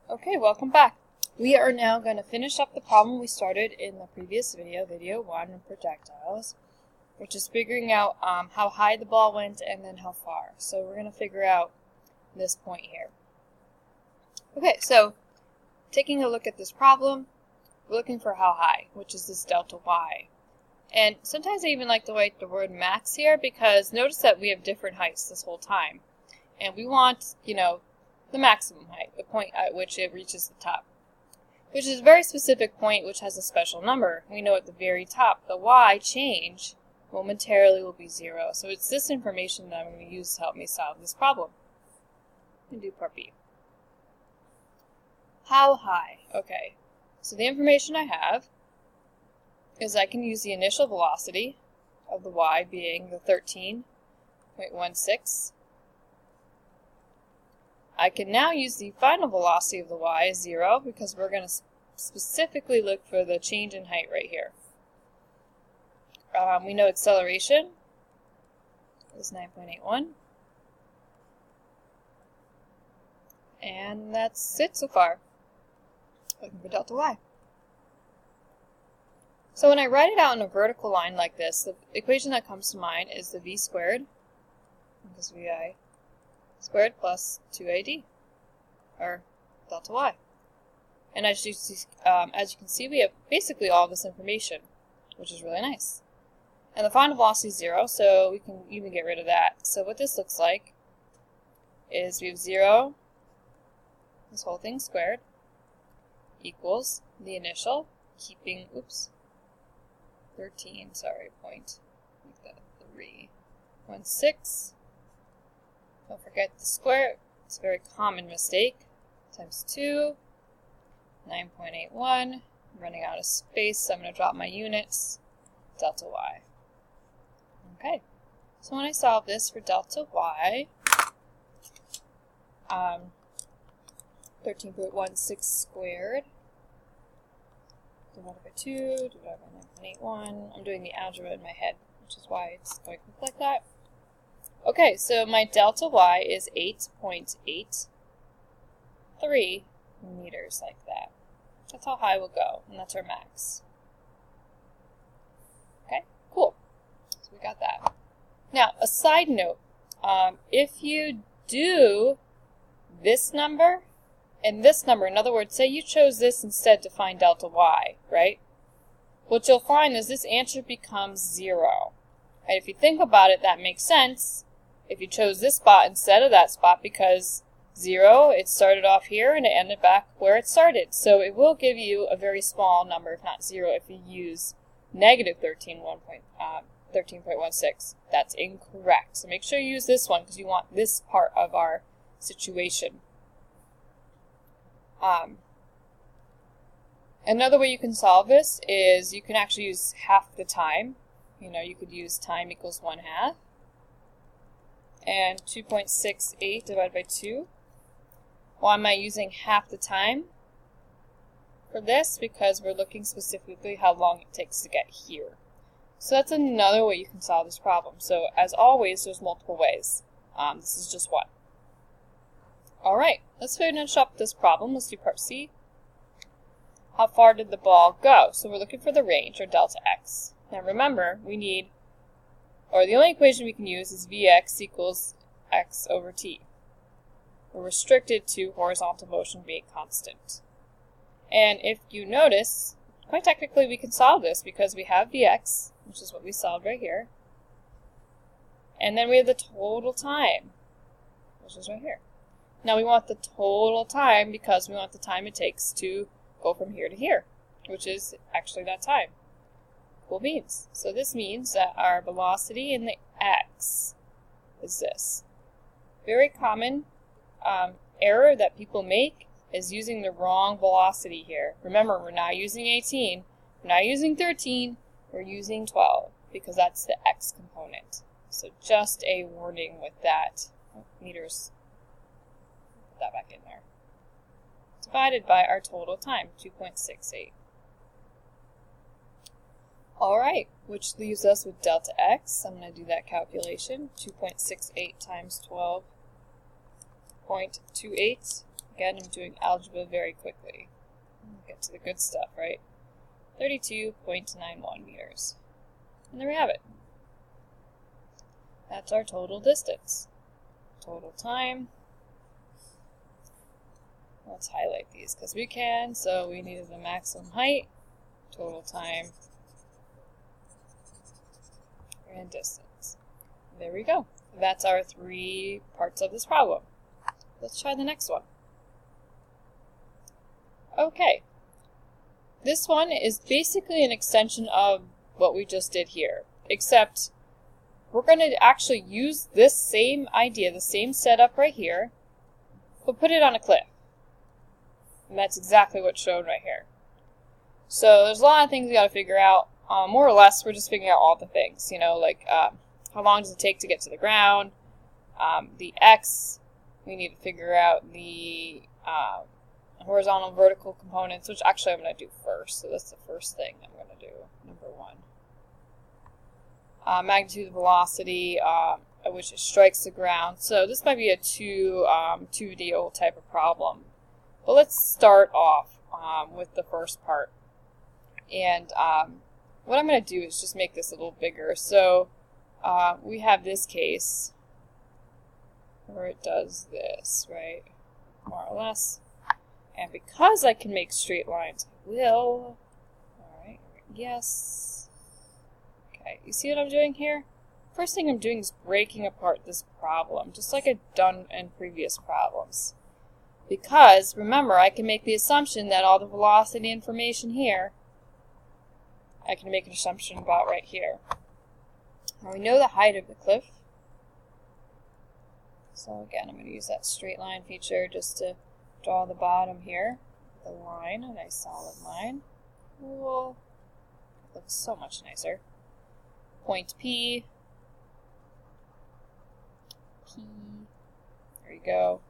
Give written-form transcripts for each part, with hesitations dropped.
Okay, welcome back. We are now going to finish up the problem we started in the previous video, video 1 of projectiles, which is figuring out how high the ball went and then how far. So we're going to figure out this point here. Okay, so taking a look at this problem, we're looking for how high, which is this delta y. And sometimes I even like to write the word max here because notice that we have different heights this whole time. And we want, the maximum height, the point at which it reaches the top, which is a very specific point which has a special number. We know at the very top the y change momentarily will be 0. So it's this information that I'm going to use to help me solve this problem. And do part B. How high? Okay, so the information I have is I can use the initial velocity of the y being the 13.16. I can now use the final velocity of the y as 0 because we're going to specifically look for the change in height right here. We know acceleration is 9.81. And that's it so far. Looking for delta y. So when I write it out in a vertical line like this, the equation that comes to mind is the v squared, because vi squared plus 2ad, or delta y. And as you can see, we have basically all this information, which is really nice. And the final velocity is 0, so we can even get rid of that. So what this looks like is we have 0, this whole thing squared, equals the initial, keeping, 13, sorry, point, make that 3.16. Don't forget the square, it's a very common mistake, times 2, 9.81, I'm running out of space, so I'm going to drop my units, delta y. Okay, so when I solve this for delta y, 13.16 squared, divided by 2, divided by 9.81, I'm doing the algebra in my head, which is why it's going to look like that. Okay, so my delta y is 8.83 meters, like that. That's how high we'll go, and that's our max. Okay, cool. So we got that. Now, a side note, if you do this number and this number, in other words, say you chose this instead to find delta y, right? What you'll find is this answer becomes 0. And if you think about it, that makes sense. If you chose this spot instead of that spot, because 0, it started off here and it ended back where it started. So it will give you a very small number, if not 0, if you use negative 13.16. That's incorrect. So make sure you use this one because you want this part of our situation. Another way you can solve this is you can actually use half the time. You could use time equals 1/2. And 2.68 divided by 2. Why am I using half the time for this? Because we're looking specifically how long it takes to get here. So that's another way you can solve this problem. So as always, there's multiple ways. This is just one. Alright, let's finish up this problem. Let's do part C. How far did the ball go? So we're looking for the range, or delta x. Now remember, the only equation we can use is Vx equals x over t. We're restricted to horizontal motion being constant. And if you notice, quite technically we can solve this because we have Vx, which is what we solved right here. And then we have the total time, which is right here. Now we want the total time because we want the time it takes to go from here to here, which is actually that time. Cool beans. So this means that our velocity in the x is this. Very common error that people make is using the wrong velocity here. Remember, we're not using 18, we're not using 13, we're using 12 because that's the x component. So just a warning with that. Meters. Put that back in there. Divided by our total time, 2.68. Alright, which leaves us with delta x. I'm going to do that calculation. 2.68 times 12.28 Again, I'm doing algebra very quickly. Get to the good stuff, right? 32.91 meters. And there we have it. That's our total distance. Total time. Let's highlight these because we can. So we needed the maximum height, total time, and distance. There we go. That's our 3 parts of this problem. Let's try the next one. Okay. This one is basically an extension of what we just did here, except we're going to actually use this same idea, the same setup right here, but put it on a cliff. And that's exactly what's shown right here. So there's a lot of things we got to figure out. More or less, we're just figuring out all the things, you know, like how long does it take to get to the ground, the x, we need to figure out the horizontal and vertical components, which actually I'm going to do first. So that's the first thing I'm going to do, number 1. Magnitude of velocity at which it strikes the ground. So this might be a 2D type of problem. But let's start off with the first part. And what I'm going to do is just make this a little bigger. So we have this case where it does this, right? More or less. And because I can make straight lines, I will. Alright, yes. Okay, you see what I'm doing here? First thing I'm doing is breaking apart this problem, just like I've done in previous problems. Because, remember, I can make the assumption that all the velocity information here, I can make an assumption about right here. Now we know the height of the cliff. So again, I'm going to use that straight line feature just to draw the bottom here. The line, a nice solid line. Cool. Looks so much nicer. Point P. There you go.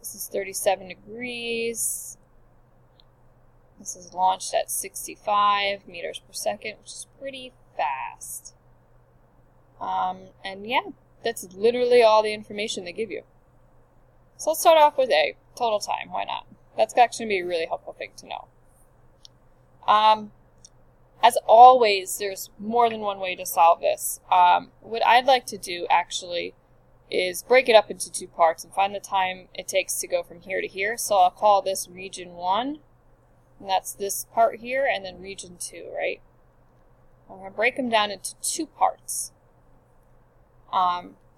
This is 37 degrees. This is launched at 65 meters per second, which is pretty fast. And yeah, that's literally all the information they give you. So let's start off with A, total time. Why not? That's actually going to be a really helpful thing to know. As always, there's more than one way to solve this. What I'd like to do, actually, is break it up into 2 parts and find the time it takes to go from here to here. So I'll call this region 1, and that's this part here, and then region 2, right? I'm going to break them down into 2 parts.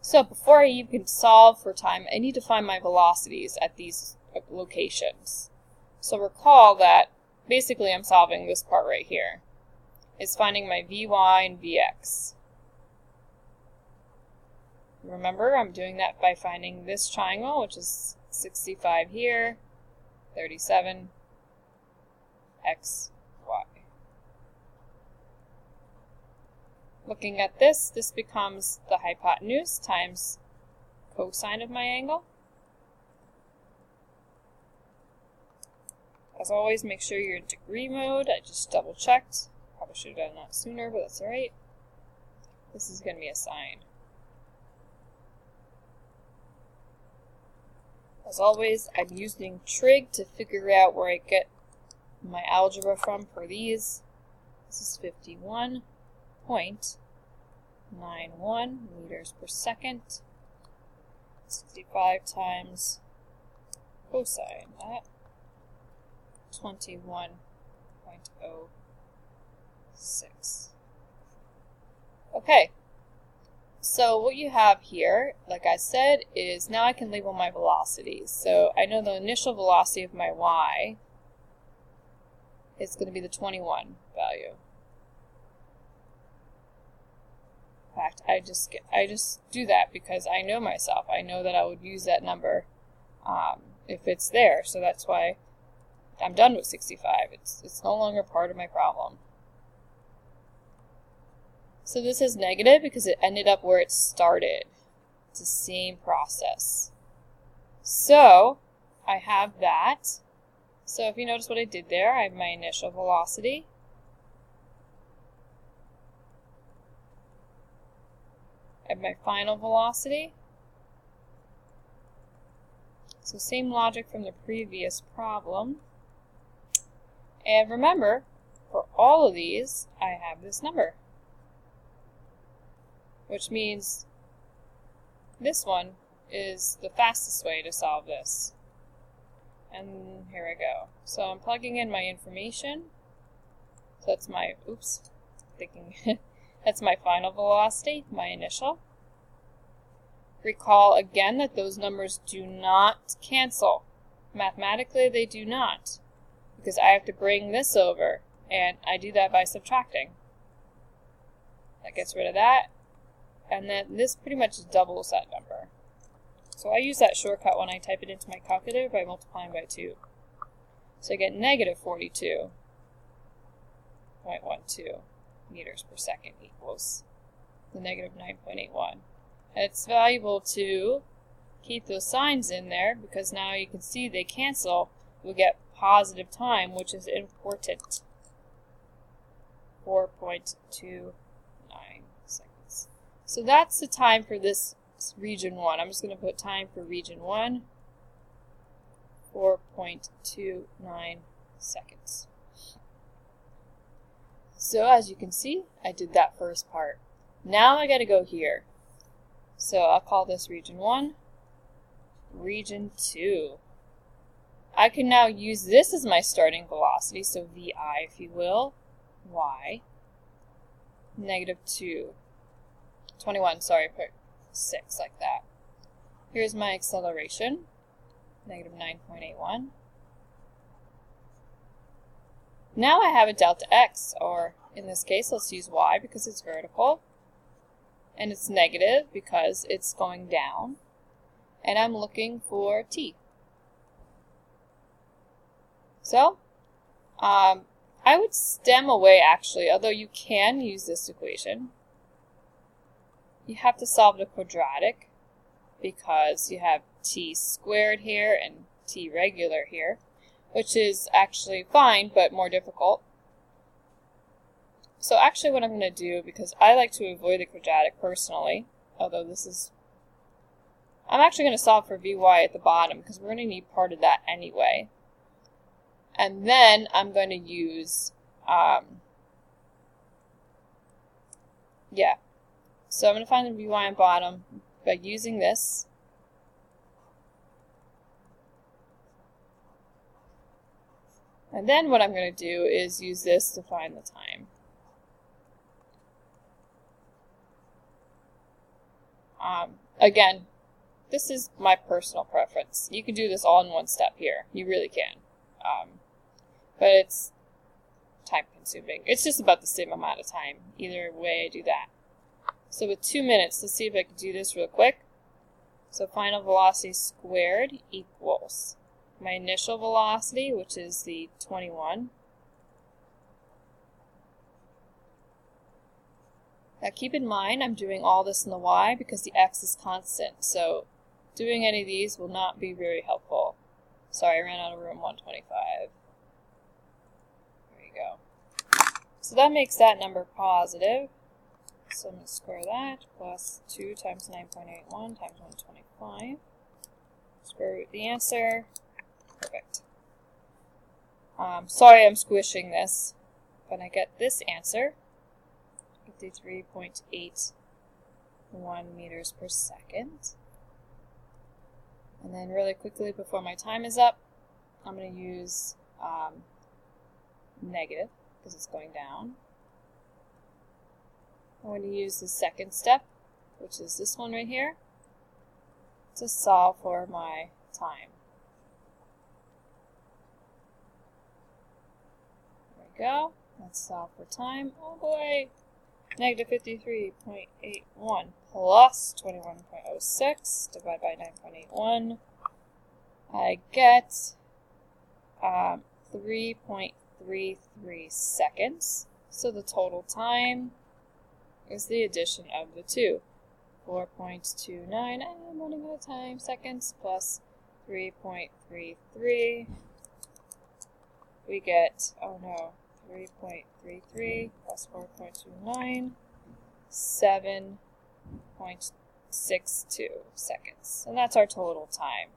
So before I even solve for time, I need to find my velocities at these locations. So recall that basically I'm solving this part right here. It's finding my Vy and Vx. Remember, I'm doing that by finding this triangle, which is 65 here, 37, x, y. Looking at this, this becomes the hypotenuse times cosine of my angle. As always, make sure you're in degree mode. I just double checked. Probably should have done that sooner, but that's alright. This is going to be a sine. As always, I'm using trig to figure out where I get my algebra from for these. This is 51.91 meters per second. 65 times cosine that. 21.06. Okay. So what you have here, like I said, is now I can label my velocities. So I know the initial velocity of my y is going to be the 21 value. In fact, I just do that because I know myself. I know that I would use that number if it's there. So that's why I'm done with 65. It's no longer part of my problem. So this is negative because it ended up where it started. It's the same process. So I have that. So if you notice what I did there, I have my initial velocity. I have my final velocity. So same logic from the previous problem. And remember, for all of these, I have this number, which means this one is the fastest way to solve this. And here I go. So I'm plugging in my information. So that's my, that's my final velocity, my initial. Recall again that those numbers do not cancel. Mathematically, they do not, because I have to bring this over, and I do that by subtracting. That gets rid of that, and then this pretty much doubles that number. So I use that shortcut when I type it into my calculator by multiplying by 2. So I get negative 42.12 meters per second equals the negative 9.81. And it's valuable to keep those signs in there because now you can see they cancel. We'll get positive time, which is important. 4.29 seconds. So that's the time for this region 1. I'm just going to put time for region 1, 4.29 seconds. So as you can see, I did that first part. Now I got to go here. So I'll call this region 1, region 2. I can now use this as my starting velocity, so VI if you will, Y, negative 21, sorry, put 6 like that. Here's my acceleration, negative 9.81. Now I have a delta x, or in this case, let's use y because it's vertical. And it's negative because it's going down. And I'm looking for t. So, I would stem away actually, although you can use this equation. You have to solve the quadratic because you have t squared here and t regular here, which is actually fine but more difficult. So actually what I'm going to do, because I like to avoid the quadratic personally, although this is, I'm actually going to solve for Vy at the bottom because we're going to need part of that anyway. And then I'm going to use, so I'm going to find the Vy on bottom by using this. And then what I'm going to do is use this to find the time. Again, this is my personal preference. You can do this all in one step here. You really can. But it's time consuming. It's just about the same amount of time. Either way I do that. So with 2 minutes, let's see if I can do this real quick. So final velocity squared equals my initial velocity, which is the 21. Now keep in mind I'm doing all this in the y because the x is constant, so doing any of these will not be very helpful. Sorry, I ran out of room, 125. There you go. So that makes that number positive. So I'm going to square that, plus 2 times 9.81 times 125. Square root the answer. Perfect. Sorry I'm squishing this, but I get this answer. 53.81 meters per second. And then really quickly before my time is up, I'm going to use negative because it's going down. I'm going to use the second step, which is this one right here, to solve for my time. There we go. Let's solve for time. Oh boy! Negative 53.81 plus 21.06 divided by 9.81. I get 3.33 seconds. So the total time is the addition of the two. 4.29, I'm running out of time, seconds, plus 3.33. We get, 3.33 plus 4.29, 7.62 seconds. And that's our total time.